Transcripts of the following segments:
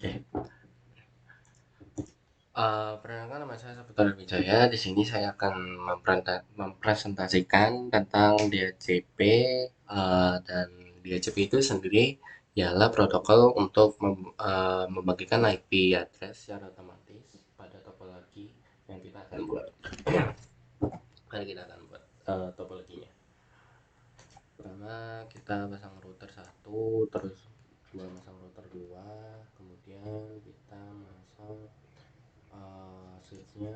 Oke. Perkenalkan, nama saya Saputra Wijaya. Di sini saya akan mempresentasikan tentang DHCP, dan DHCP itu sendiri ialah protokol untuk membagikan IP address secara otomatis pada topologi yang kita akan buat. Mari kita akan buat topologinya. Pertama kita pasang router satu, terus dua masang router dua, kemudian kita masang switchnya,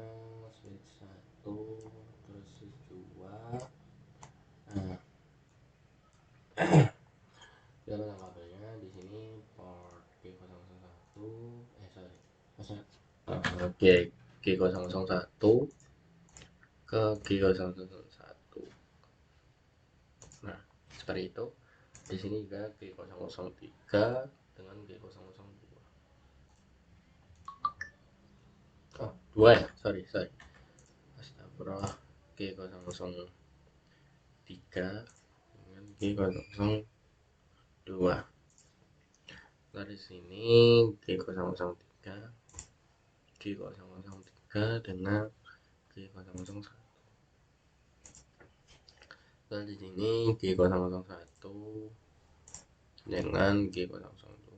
switch satu, terus switch dua. Nah, kita pasang kabelnya di sini port G001, sorry, masa G001 ke G001. Nah, seperti itu. Di sini juga G003 dengan G002. Oh, dua ya, sorry. Astagfirullah. G003 dengan G002. Dari sini G003 dengan G001. Dan di sini G001 dengan G002.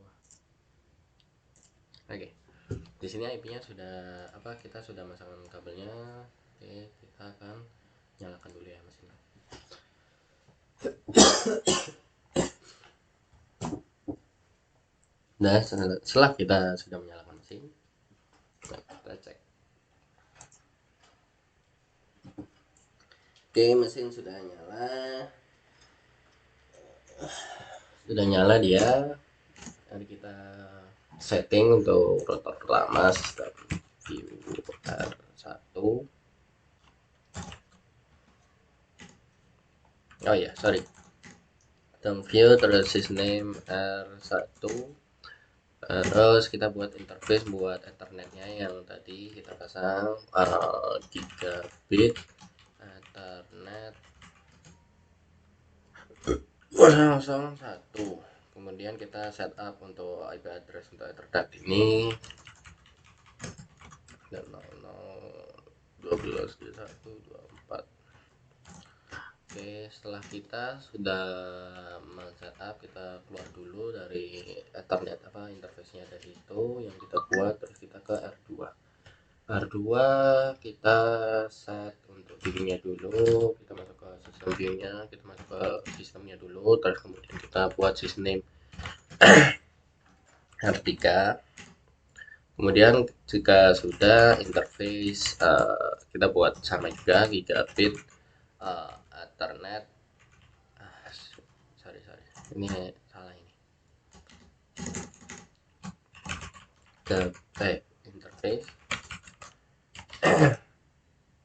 Oke. Di sini IP-nya sudah kita sudah masangkan kabelnya. Oke, kita akan nyalakan dulu ya mesinnya. Nah, setelah kita sudah menyalakan mesin, kita cek. Oke, mesin sudah nyala dia. Mari kita setting untuk rotor pertama sistem view R1. Oh ya, sorry. Sistem view terus sysname R1. Terus kita buat interface buat ethernetnya yang tadi kita pasang gigabit ethernet 001. Kemudian kita setup untuk IP address untuk ethernet ini 0012.1.24. Oke, setelah kita sudah men-setup, kita keluar dulu dari ethernet interface-nya dari itu yang kita buat, terus kita ke R2. Kita set untuk view-nya dulu, kita masuk ke sistem view-nya, kita masuk ke sistemnya dulu, terus kemudian kita buat system R3. Kemudian jika sudah interface, kita buat sama juga gigabit ethernet. Sorry, ini salah ini.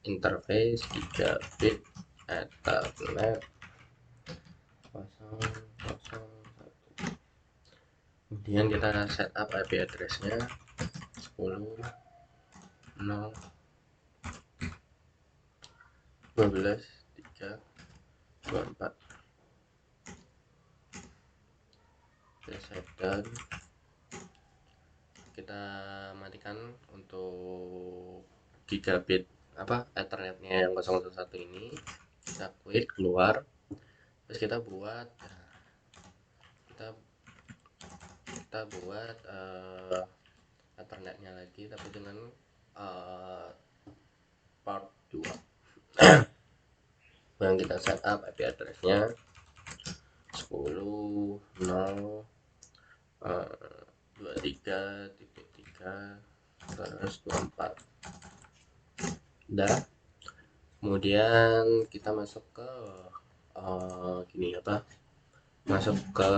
Interface gigabit ethernet 001. Kemudian kita setup IP address-nya 10.0.12.3.24. Set dan kita matikan untuk gigabit ethernetnya yang 001 ini. Kita quit, keluar, terus kita buat ethernetnya lagi tapi dengan part 2 yang kita setup IP address-nya 10.0.23.3 terus 24. Udah. Kemudian kita masuk ke masuk ke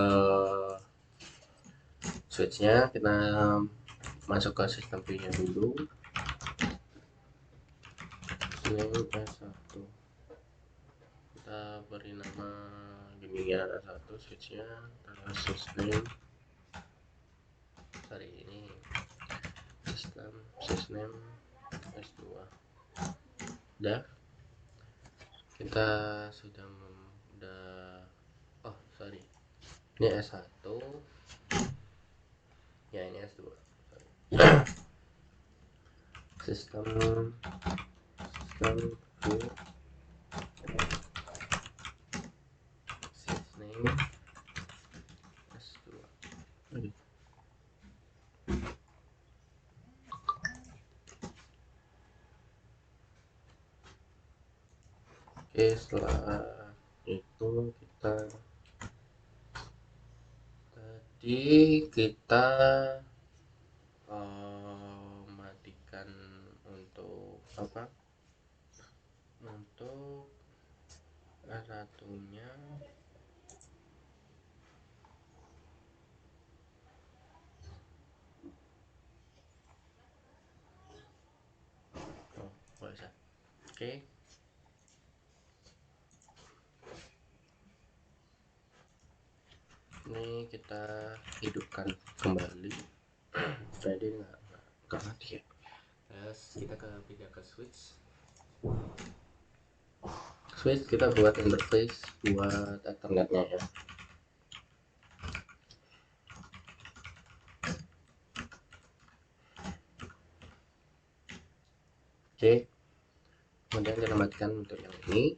switch-nya, kita masuk ke sistem view-nya dulu. S1 kita beri nama gini ya, R1 switch-nya, terus system ini system S2. Udah, kita sudah ini S1. ya ini S2. sistem sistem view seasoning S2. Oke, setelah itu kita matikan untuk apa, untuk satunya. Bisa. Oke, ini kita hidupkan kembali. Tadi nggak mati ya. Terus kita pindah ke switch. Kita buat interface buat ethernetnya ya. Oke, kemudian kita matikan untuk yang ini.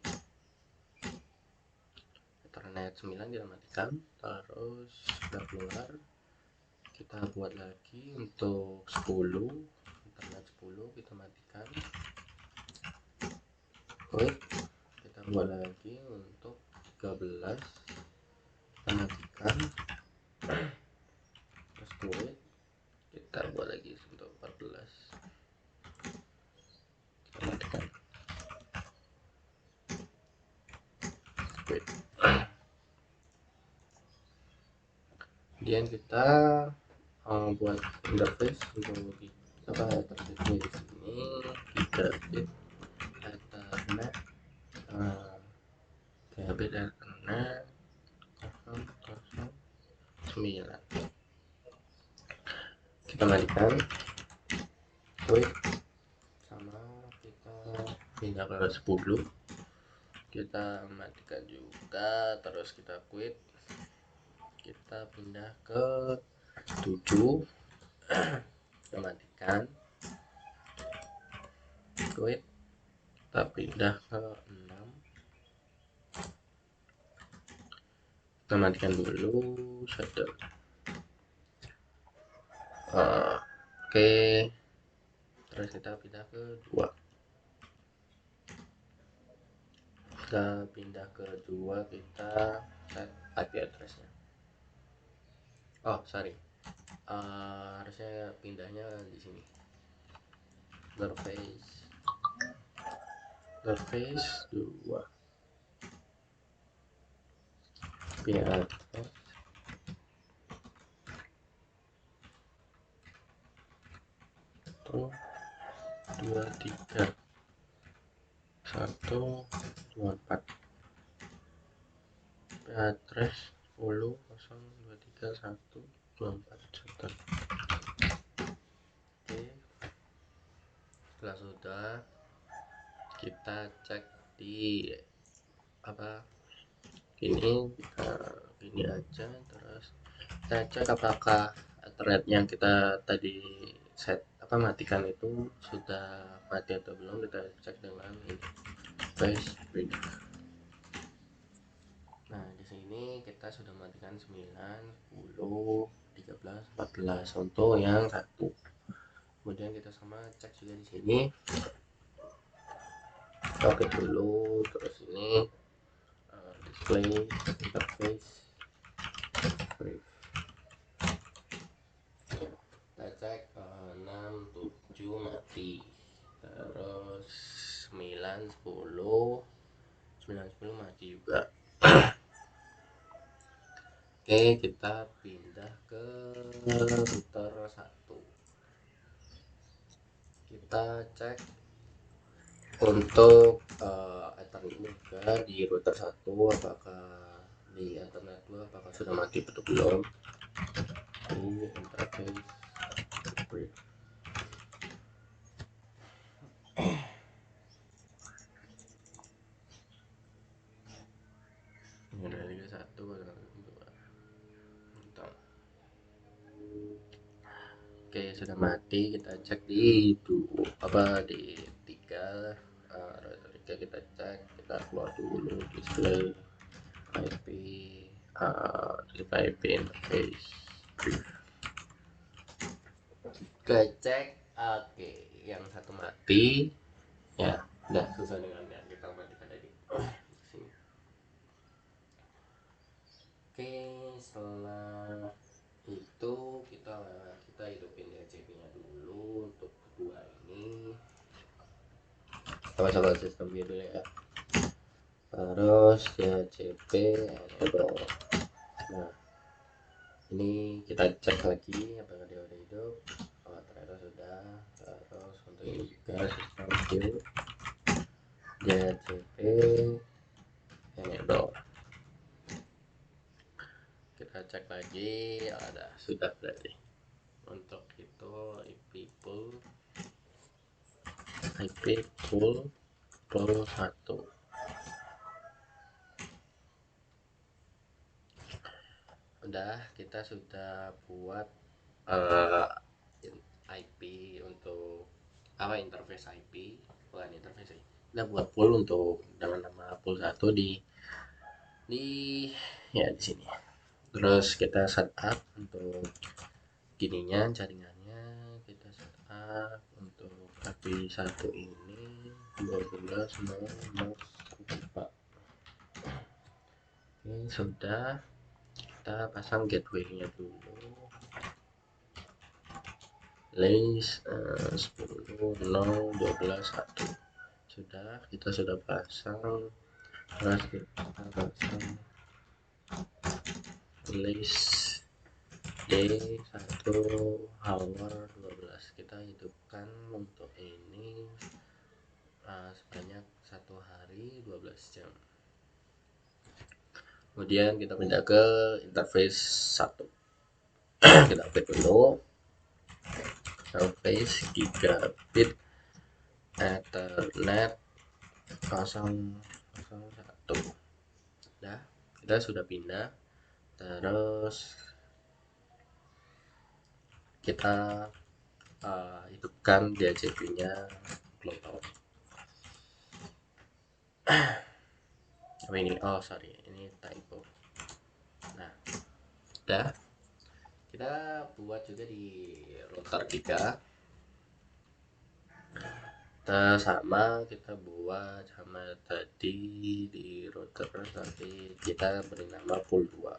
Ethernet 9 kita matikan, terus sudah keluar. Kita buat lagi untuk 10, Ethernet 10 kita matikan. Wait, kita buat lagi untuk 13 kita matikan. Terus wait, kita buat lagi untuk 14 kita matikan. Wait. Kemudian kita buat interface untuk interface-nya di sini gigabit Ethernet, gigabit Ethernet 009 kita matikan. Wait, sama kita pindah ke 10 kita matikan juga, terus kita quit, kita pindah ke 7 kita matikan, quit, kita pindah ke 6 kita matikan dulu, shutdown. Oke, terus kita pindah ke 2 kita pindah ke 2 kita set IP addressnya. Oh sorry, harusnya pindahnya di sini, interface 2 pindah address 123 124 address 10 023 124 1. Oke, setelah sudah kita cek di ini, kita ini aja, terus kita cek apakah thread yang kita tadi matikan itu sudah mati atau belum. Kita cek dengan ini face break. Nah di sini kita sudah matikan 9 10 13 14 untuk yang satu. Kemudian kita sama cek juga di sini, oke dulu, terus ini display interface brief. Kita cek 6 7 mati, terus 9 10 mati juga. Oke, kita pindah ke router 1. Kita cek untuk Ethernet juga di router 1, apakah di Ethernet 2 apakah sudah mati atau belum. Di interface brief. Ini ada 1 2. sudah mati. Kita cek di di tiga, router tiga kita cek, kita keluar dulu display IP, display IP interface, kita cek. Oke, yang satu mati ya, udah susah dengan yang kita matikan tadi. Sini. Oke, setelah itu kita hidupin DHCP nya dulu. Untuk kedua ini coba sistem dulu ya, terus DHCP enable. Nah, ini kita cek lagi apakah dia udah hidup. Oh, ternyata sudah. Terus untuk ini juga sistem view DHCP enable, kita cek lagi, ada sudah berarti. Untuk itu IP pool 1 udah, kita sudah buat IP untuk interface IP, bukan interface sih, kita buat pool untuk dengan nama pool 1 di ya di sini. Terus kita setup untuk gininya, jaringannya kita setup untuk IP1 ini 12.0.4. Oke, sudah. Kita pasang gateway-nya dulu, list 10.0.12.1. Sudah, kita sudah pasang. Terus kita pasang list D1 hour 12, kita hidupkan untuk ini sebanyak 1 hari 12 jam. Kemudian kita pindah ke interface 1. Kita update dulu interface gigabit ethernet 001. Nah, kita sudah pindah. Terus kita hidupkan DHCP nya global. Ini sorry, ini typo. Nah, udah, kita buat juga di router 3. Sama kita buat sama tadi di router, tapi kita beri nama pool 2.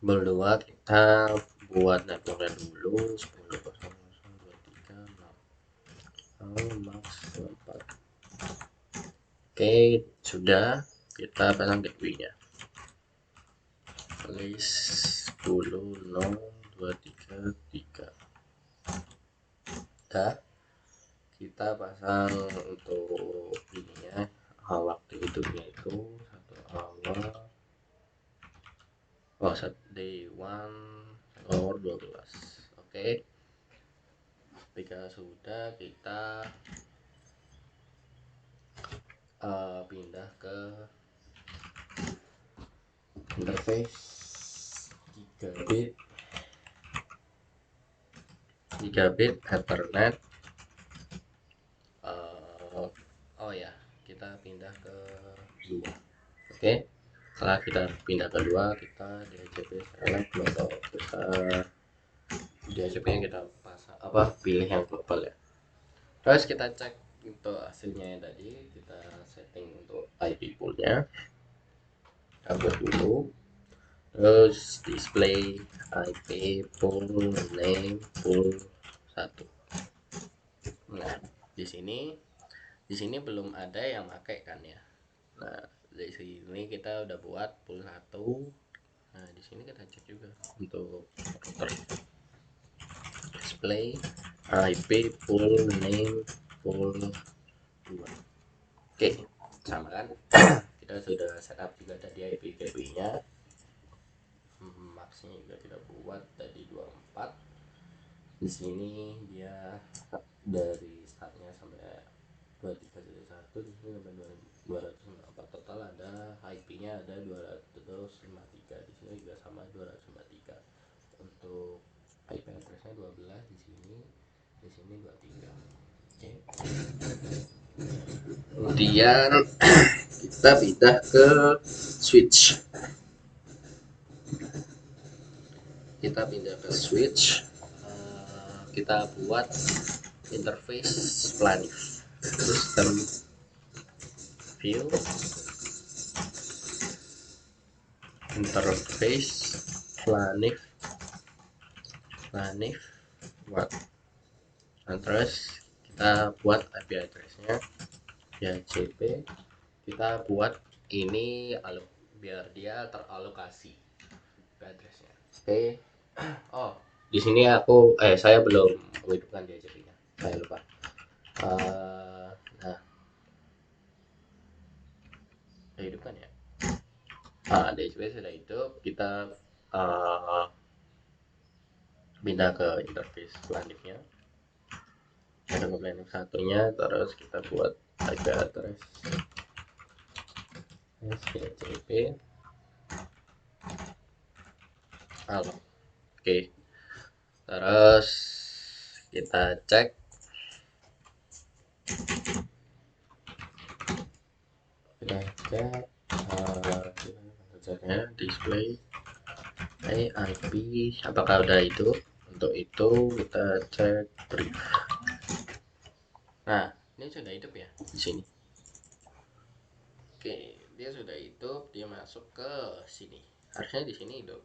Pool 2 kita buat networknya dulu 10.0.0.23.6 max 4. Oke, sudah, kita pasang gateway nya list 10.0.233. Udah, kita pasang untuk ininya, waktu hidupnya itu 1 day 1 hour 12. Oke, ketika sudah, kita pindah ke interface gigabit ethernet. Kita pindah ke 2. Oke, setelah kita pindah ke 2, kita DHCP select global. Kita DHCP nya kita pasang pilih yang global ya. Terus kita cek untuk hasilnya yang tadi, kita setting untuk IP pool nya, kita buat dulu. Terus display IP pool name pool 1. Nah, di sini belum ada yang pakai kan ya. Nah, di sini kita udah buat pool 1. Nah, di sini kita cek juga untuk router. Display IP pool name pool 2. Oke, sama kan? Kita sudah setup juga tadi IP gateway-nya. Maxnya juga kita buat tadi 24. Di sini dia dari startnya sampai 23.1, di sini sampai 254. Total ada IP-nya ada 253. Di sini juga sama 253. sebelah di sini 23. Oke. Kemudian kita pindah ke switch. Kita buat interface planif. System view, interface planif buat. Nah, terus kita buat IP address-nya DHCP. Kita buat ini biar dia teralokasi IP address-nya. Oke. Oh, di sini saya belum menghidupkan DHCP-nya. Saya lupa. Nah, saya hidupkan ya. DHCP sudah hidup. Kita pindah ke interface planifnya. Ada planif satunya, terus kita buat IP address DHCP. Halo. Oke. Terus kita cek display IP apakah udah itu. Untuk itu kita cek brief. Nah, ini sudah hidup ya di sini. Oke, dia sudah hidup, dia masuk ke sini. Harusnya di sini hidup.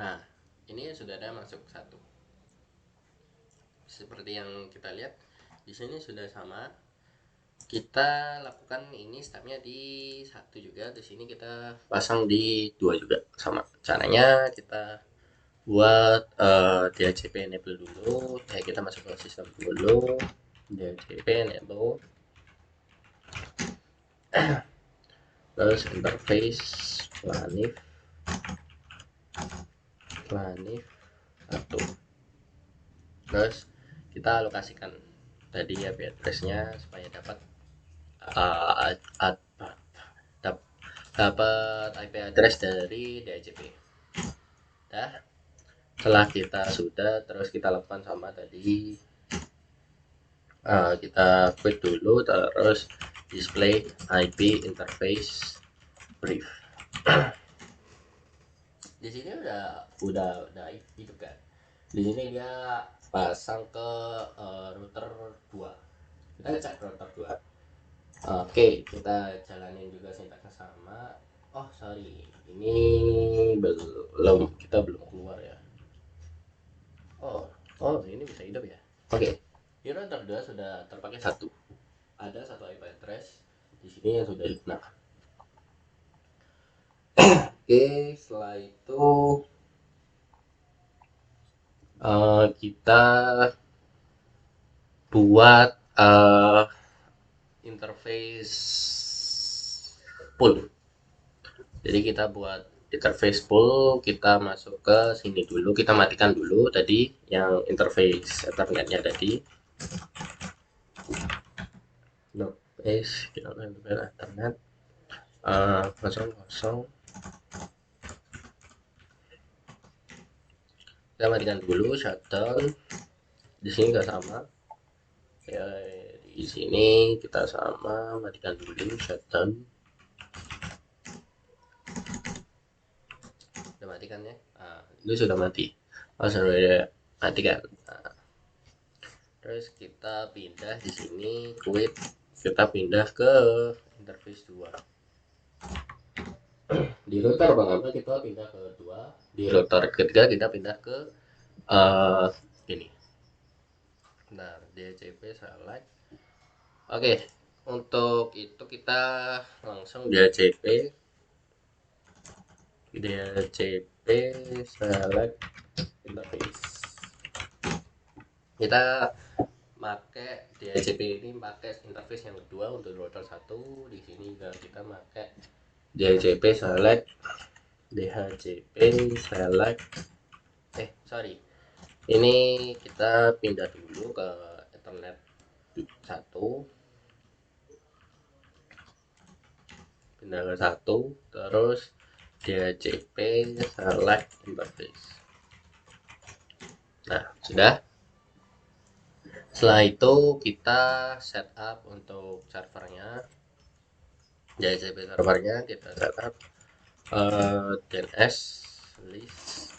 Nah, ini sudah ada masuk satu. Seperti yang kita lihat di sini sudah sama. Kita lakukan ini stepnya di satu juga. Di sini kita pasang di 2 juga sama. Caranya kita buat DHCP enable dulu. Kita masuk ke sistem dulu. DHCP enable. Terus interface planif 1. Terus kita alokasikan tadi IP address-nya supaya dapat dapat IP address dari DHCP. Dah. Setelah kita sudah, terus kita lakukan sama tadi. Kita quit dulu, terus display IP interface brief. Di sini udah hidup kan. Di sini dia pasang ke router 2. Kita cek router 2. Oke, kita jalanin juga sintaksnya sama. Oh, sorry. Ini kita belum keluar ya. Oh, ini bisa hidup ya. Oke. Di router 2 sudah terpakai 1. Ada 1 IP address di sini yang sudah digunakan. Oke, setelah itu kita buat interface pool. Jadi kita buat interface pool, kita masuk ke sini dulu, kita matikan dulu tadi yang interface ethernetnya tadi. Interface kita buat ethernet 00. Kita matikan dulu shutdown. Di sini nggak sama ya, di sini kita sama, matikan dulu shutdown. Udah matikan ya. Itu sudah mati. Sudah matikan. Terus kita pindah di sini quit, kita pindah ke interface 2. Di router pertama kita pindah ke 2, di router ketiga kita pindah ke ini. Nah, DHCP select. Oke, untuk itu kita langsung DHCP select interface. Kita pakai DHCP ini pakai interface yang kedua untuk router 1. Di sini juga kita pakai DHCP select ini kita pindah dulu ke Ethernet 1, pindah ke 1, terus DHCP select interface. Nah, sudah. Setelah itu kita setup untuk servernya, DHCP servernya kita setup DNS list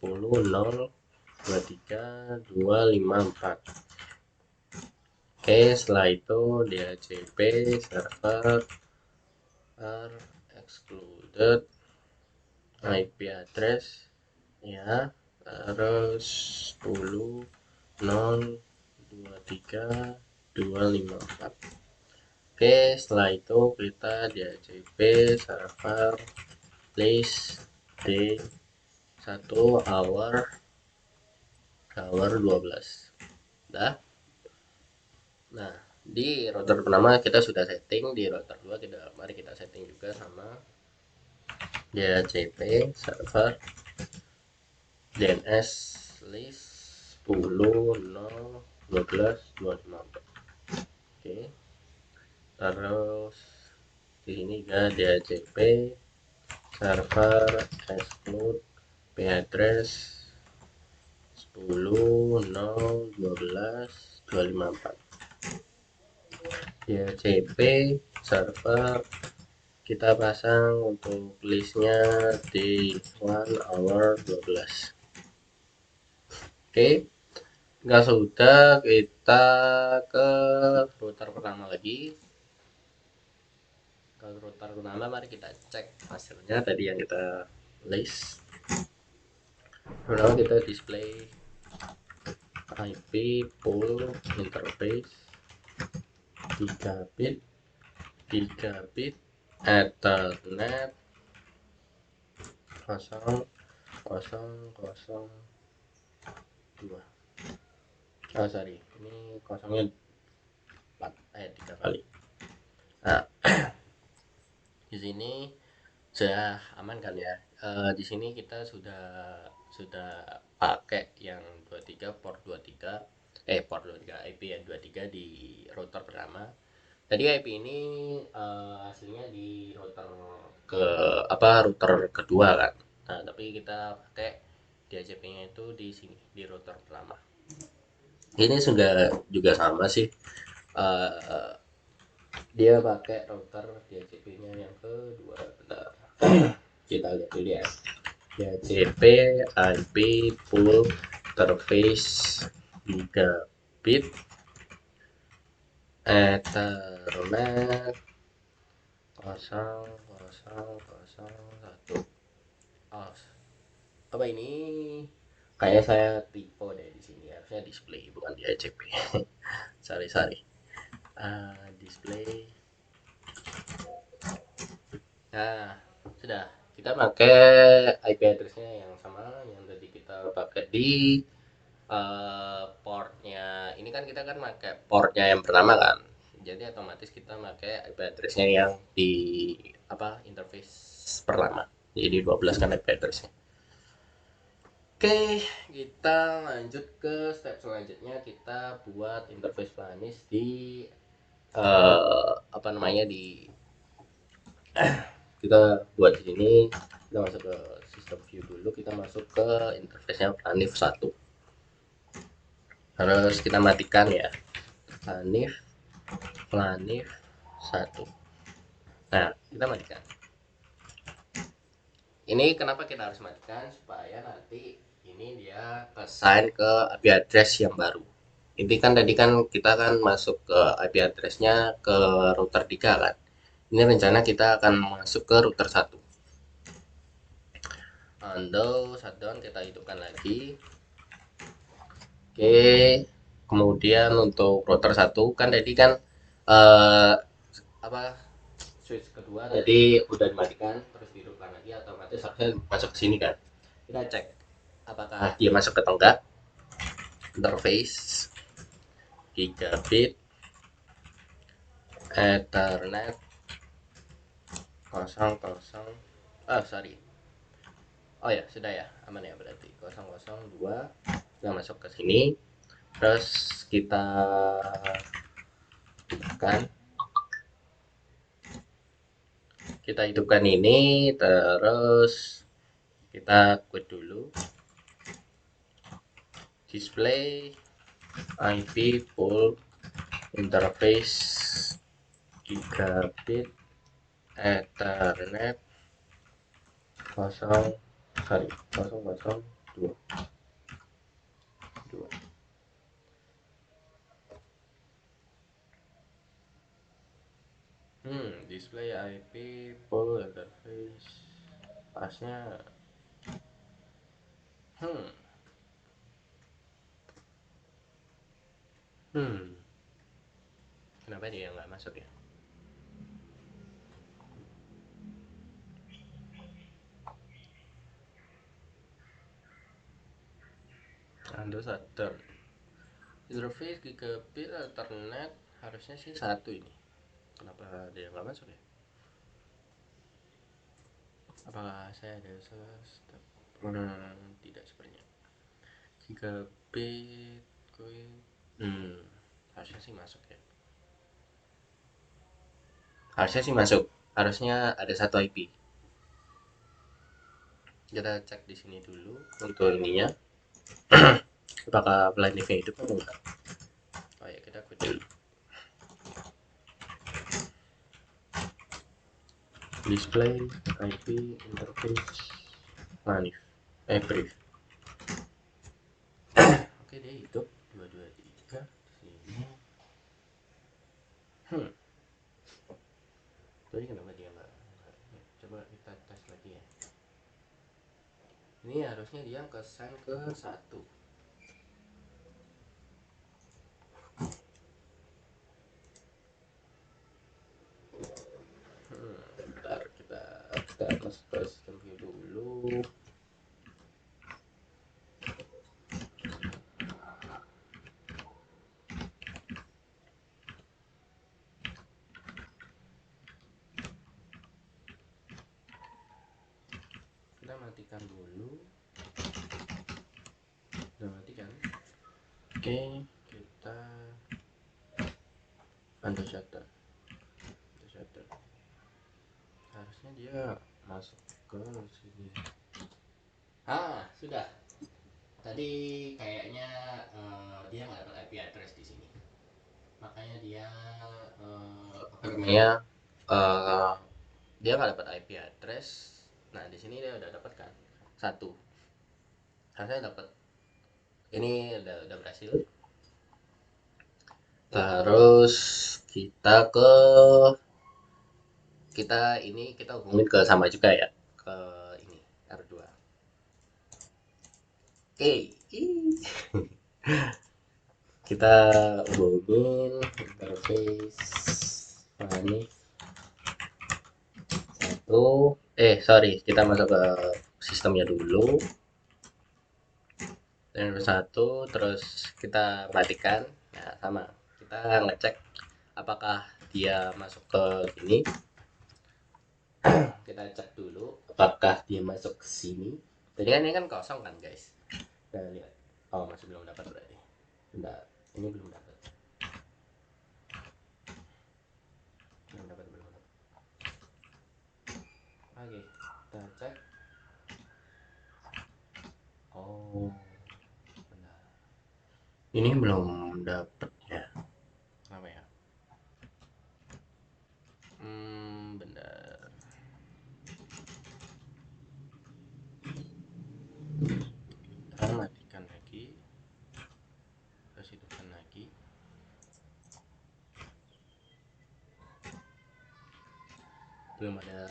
10.0.23.254. Oke, setelah itu DHCP server excluded IP address ya, terus 10.0.23.254. Oke, setelah itu kita DHCP server list D1 hour 12. Dah. Nah, di router pertama kita sudah setting, di router 2 mari kita setting juga sama DHCP server DNS list 10.0.12.254. Oke. Terus di sini juga DHCP server exclude IP address 10.0.12.254. DHCP server kita pasang untuk listnya di 1 hour 12. Oke, nggak sudah, kita ke router pertama lagi. Ke router pertama mari kita cek hasilnya tadi yang kita list. Pertama kita display IP pool interface 3 bit Ethernet 0002. Oh sorry, ini kosongnya 3 kali. Nah, di sini sudah aman kan ya. Di sini kita sudah pakai yang 23 port 23 port 23 IP yang 23 di router pertama. Tadi IP ini hasilnya di router router kedua kan. Nah, tapi kita pakai DHCP-nya itu di sini di router pertama. Ini sudah juga sama sih. Uh, dia pakai router DHCP-nya yang kedua. Bentar. Kita lihat dulu ya. DHCP IP pool interface 3 bit Ethernet 0001. Oh, apa ini? Kayak saya tipe deh di sini. Harusnya display bukan di DHCP. sorry. Display. Nah, sudah. Kita pakai IP address-nya yang sama yang tadi kita pakai di portnya. Ini kan kita kan pakai portnya yang pertama kan. Jadi otomatis kita pakai IP address-nya yang di interface pertama. Jadi 12 kan IP address-nya. Oke, kita lanjut ke step selanjutnya. Kita buat interface planis di di kita buat di sini. Kita masuk ke system view dulu. Kita masuk ke interface-nya planif 1. Terus kita matikan ya. Planif 1. Nah, kita matikan. Ini kenapa kita harus matikan? Supaya nanti ini dia assign ke IP address yang baru. Ini kan tadi kan kita kan masuk ke IP address-nya ke router 3 kan. Ini rencana kita akan masuk ke router 1. Undo shutdown kita hidupkan lagi. Oke, kemudian untuk router 1 kan tadi kan switch kedua tadi udah dimatikan, terus dihidupkan lagi, otomatis harusnya masuk ke sini kan. Kita cek apakah dia masuk ke enggak. Interface gigabit Ethernet 00. Oh ya, sudah ya, aman ya berarti 002 sudah masuk ke sini. Terus kita hidupkan ini, terus kita quit dulu. display IP full interface gigabit Ethernet 0,002. Display IP full interface pasnya hmm hmm kenapa dia nggak masuk ya? Ando sadar interface gigabit Ethernet harusnya sih satu ini, kenapa dia nggak masuk ya? Apakah saya ada salah step? Tidak sepertinya. Gigabit koin harusnya sih masuk ya, harusnya sih masuk, harusnya ada satu IP. Kita cek di sini dulu untuk ininya apakah blindnya hidup atau enggak. Oh ya, kita quit dulu. Display IP interface manif brief. Oke, dia hidup 223 di sini. Tadi kenapa dia nggak? Coba kita tes lagi ya. Ini harusnya dia kesan ke satu. Bentar, kita masuk ke sistem view dulu. Kita matikan dulu. Udah matikan. Oke, kita undo shutter. Harusnya dia masuk ke sini. Sudah. Tadi kayaknya dia nggak dapat IP address di sini. Makanya dia apa namanya? Uh, dia nggak dapat IP address. Nah, di sini dia udah dapat kan satu. Saya dapat ini udah berhasil. Terus kita hubungin ke sama juga ya, ke ini R2. Oke, kita hubungin interface ini satu. Sorry, kita masuk ke sistemnya dulu. Dan satu, terus kita matikan. Nah, sama. Kita ngecek apakah dia masuk ke sini. Kita cek dulu apakah dia masuk ke sini. Jadi kan ini kan kosong kan, guys. Kita lihat. Oh, masih belum dapat berarti. Bentar, ini belum dapat. Belum dapat. Oke, kita cek. Oh, benar. Ini belum dapat ya. Apa ya? Benar. Kita matikan lagi. Terus hidupkan lagi. Belum ada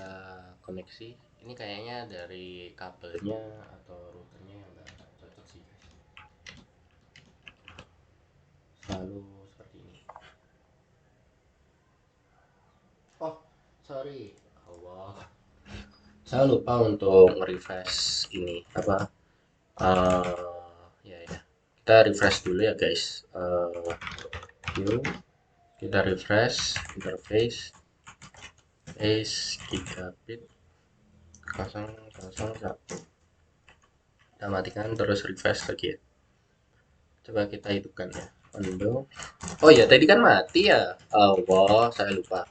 koneksi. Ini kayaknya dari kabelnya atau routernya yang nggak cocok sih, guys. Selalu seperti ini. Oh, sorry. Allah, saya lupa untuk refresh ini apa. Ya, kita refresh dulu ya, guys. Yuk kita refresh interface gigabit 001. Kita matikan terus refresh lagi ya. Coba kita hidupkan ya. Undo. Oh ya, tadi kan mati ya. Allah, saya lupa.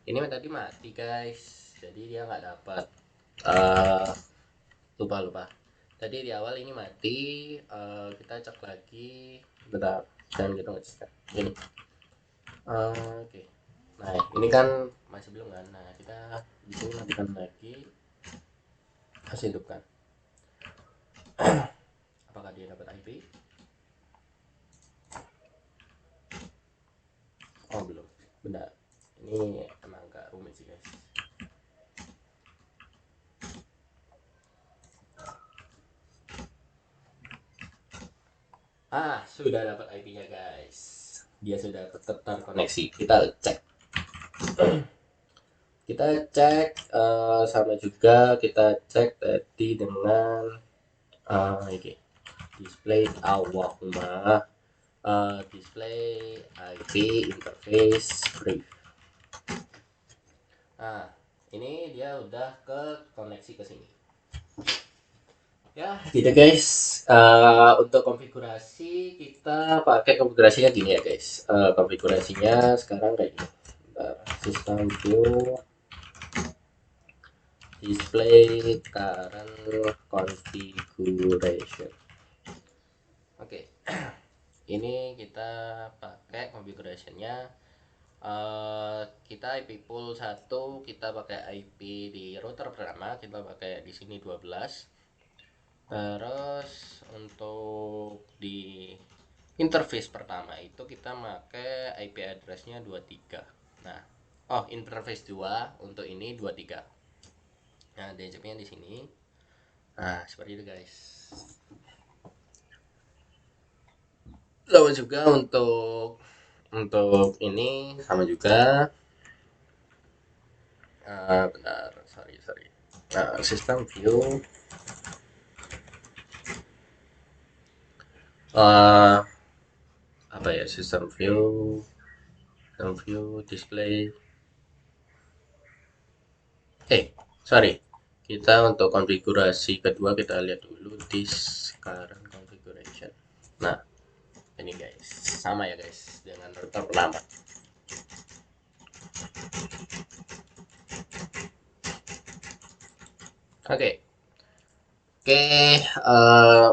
Ini tadi mati, guys. Jadi dia nggak dapat. Lupa. Tadi di awal ini mati, kita cek lagi. Bentar, jangan gitu ngecek. Ini. Oke. Nah, ini kan masih belum kan. Nah, kita di sini matikan lagi. Masih hidup kan? Apakah dia dapat IP? Oh, belum. Benar. Ini emang agak rumit sih, guys. Sudah dapat IP-nya, guys. Dia sudah terkoneksi. Kita cek. Kita cek sama juga kita cek tadi dengan ini display Allahumma display IP interface brief. Nah, ini dia udah ke koneksi ke sini. Ya, gitu guys. Untuk konfigurasi kita pakai konfigurasinya gini ya guys. Konfigurasinya sekarang kayak gini. System view display current configuration. Oke. Ini kita pakai configurationnya. Kita IP pool 1, kita pakai IP di router pertama, kita pakai di sini 12. Terus untuk di interface pertama itu kita pakai IP addressnya 23. Nah, interface 2 untuk ini 23. Nah, DHCP-nya di sini. Nah, seperti itu guys. Sama juga untuk ini sama juga. Benar, sorry. System view apa ya, system view display. Sorry, kita untuk konfigurasi kedua kita lihat dulu di current configuration. Nah, ini guys, sama ya guys dengan router pertama. Oke.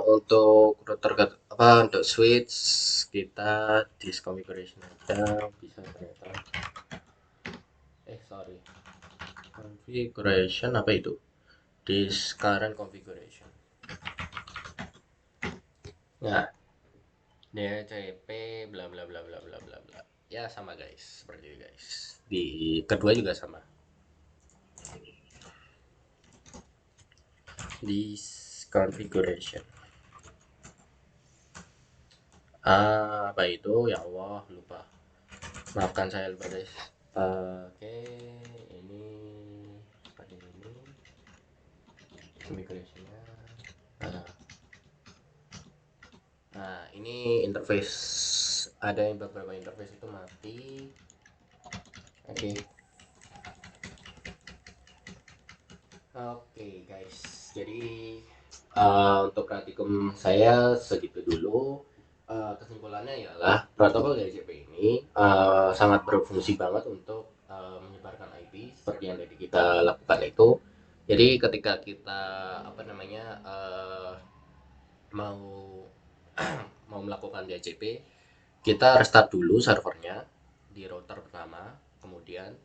Untuk router untuk switch kita disconfiguration aja bisa ternyata. Sorry. Configuration apa itu? This current configuration. Nah, DHCP bla bla bla bla bla bla bla. Ya sama guys, seperti itu guys. Di kedua juga sama. This configuration. Apa itu? Ya Allah, lupa. Maafkan saya lupa guys. Oke, ini seperti ini configurationnya. Nah, ini interface, ada yang beberapa interface itu mati. Oke guys, jadi untuk praktikum saya segitu dulu. Kesimpulannya ialah protokol DHCP ini sangat berfungsi banget untuk menyebarkan IP seperti yang tadi kita lakukan itu. Jadi ketika kita mau mau melakukan DHCP, kita restart dulu servernya di router pertama. Kemudian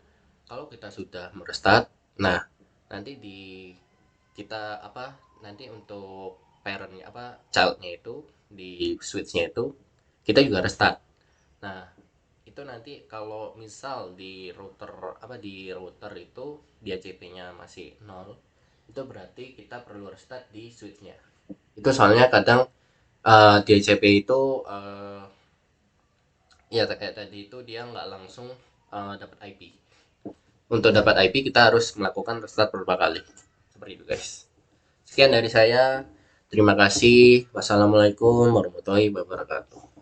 kalau kita sudah merestart, nah nanti kita nanti untuk parentnya childnya itu di switchnya itu kita juga restart. Nah itu nanti kalau misal di router itu DHCP-nya masih 0, itu berarti kita perlu restart di switchnya. Itu soalnya kadang DHCP itu ya kayak tadi itu dia nggak langsung dapat IP. Untuk dapat IP kita harus melakukan restart beberapa kali. Seperti itu guys. Sekian dari saya. Terima kasih. Wassalamualaikum warahmatullahi wabarakatuh.